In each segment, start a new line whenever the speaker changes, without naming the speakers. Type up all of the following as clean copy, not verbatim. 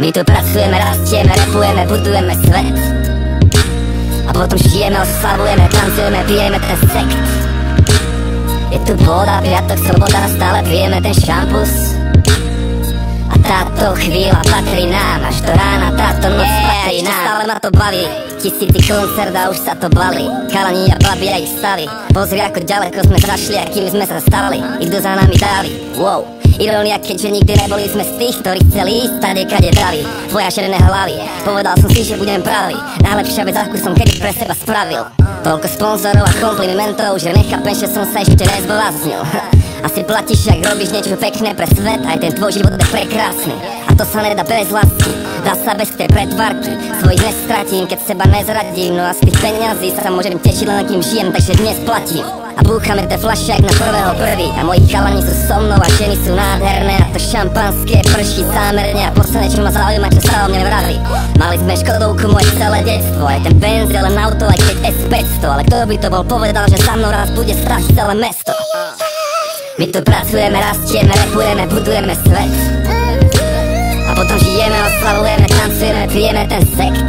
My tu pracujeme, rastieme, rapujeme, budujeme svet. A potom žijeme, oslavujeme, tancujeme, pijeme ten sekt. Je tu voda, piatok, sobota, stále pijeme ten šampus. A táto chvíľa patrí nám, až do rána táto noc patrí nám. Stále ma to baví, tisíci koncert a už sa to balí. Chalani a babi a ich stavy, pozri ako ďaleko sme zašli a kým sme sa stali. Idú za nami dávy, wow. Irónia, keďže nikdy neboli sme z tých, ktorí chceli ísť tade, kade dali. Tvoja šerené hlavy, povedal som si, že budem pravý. Najlepšia vec, akú som kedy pre seba spravil. Toľko sponzorov a komplimentov, že nechápem, že som sa ešte nezbláznil. Asi platíš, ak robíš niečo pekné pre svet, aj ten tvoj život je prekrásny. A to sa nedá bez lásky, dá sa bez tej pretvarky. Svojich nestratím, keď seba nezradím, no a z tých peňazí sa môžem tešiť len kým žijem, takže dnes platím. A búchame tie fľaše jak na 1.1. A moji chalani sú so mnou a ženy sú nádherné. A to šampanské prší zámerne. A posledné, čo ma zaujíma, čo sa o mne vraví. Mali sme Škodovku moje celé detstvo, aj ten Benz je len auto, aj keď S500. Ale kto by to bol povedal, že za mnou raz bude stáť celé mesto. My tu pracujeme, rastieme, rapujeme, budujeme svet. A potom žijeme, oslavujeme, tancujeme, pijeme ten sekt.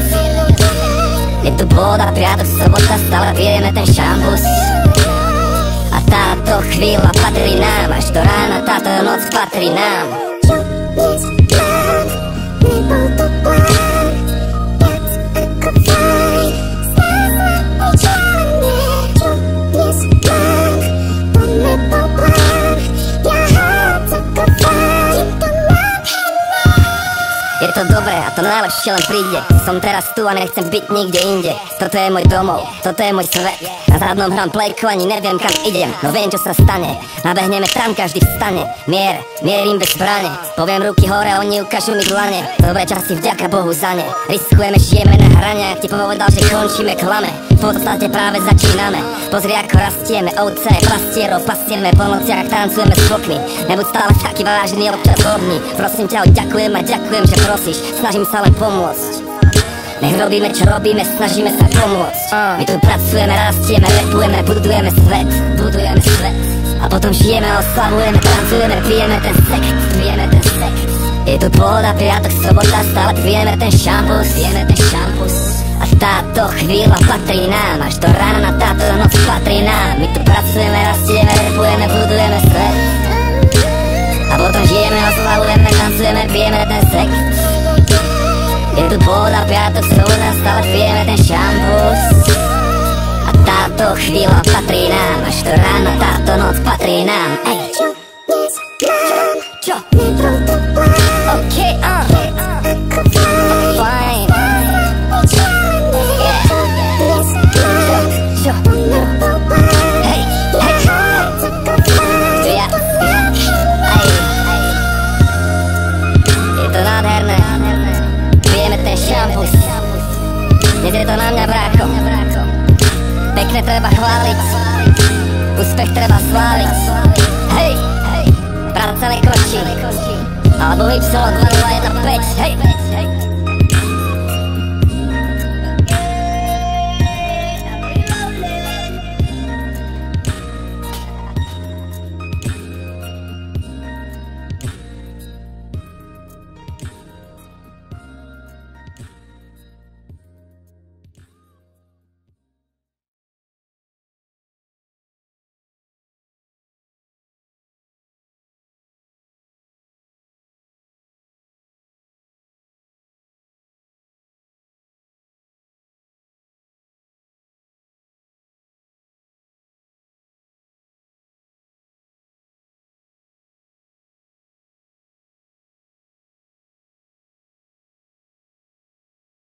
Je tu voda, piatok, sobota, stále pijeme ten šampus. A táto chvíľa patrí nám, až do rána táto noc patrí nám.
Čo dnes mám, nebol to plán, viac ako fajn, stále vyčané. Čo dnes mám, to nebol plán, ja viac ako fajn, to nádherné.
Je to dobré a to najlepšie len príde. Som teraz tu a nechcem byť nikde inde. Toto je môj domov, toto je môj svet. Na zadnom hrám plejku, ani neviem kam idem, no viem čo sa stane. Nabehneme tam, každý vstane. Mierim bez zbrane. Poviem ruky hore, oni ukážu mi dlane. Dobré časy, vďaka Bohu za ne. Riskujeme, žijeme na hrane, ak ti povedal, že končíme, klame. V podstate práve začíname. Pozri ako rastieme, ovce, pastierov, pastieme. Po nociach tancujeme s bokmi. Nebuď stále taký vážny, občas hodný. Prosím ťa, ďakujem a ďakujem, že prosíš. Snažím sa len pomôcť. Nech robíme, čo robíme, snažíme sa pomôcť. My tu pracujeme, rastieme, rapujeme, budujeme svet. A potom žijeme, oslavujeme, tancujeme, pijeme ten sekt. Je tu voda, piatok, sobota, stále pijeme ten šampus. A táto chvíľa patrí nám, až do rána táto noc patrí nám. My tu pracujeme, rastieme, rapujeme, budujeme svet. A potom žijeme, oslavujeme, tancujeme, pijeme ten sekt. Je tu voda, piatok, sobota, stále pijeme ten šampus. A táto chvíľa patrí nám, až do rána táto noc patrí nám. Ej.
Čo dnes mám,
Čo?
nebol to plán,
OK,
ako fajn, vyčané. Čo dnes mám,
Čo?
to nebol plán,
Hej,
ja viac ako fajn,
Ja.
to nádherné.
Je to nádherné. Pijeme ten šampus. Dnes je to na mňa, brácho. Pekne treba chváliť, úspech treba sláviť. Hej, práca nekončí. Alebo Y 2215, hej.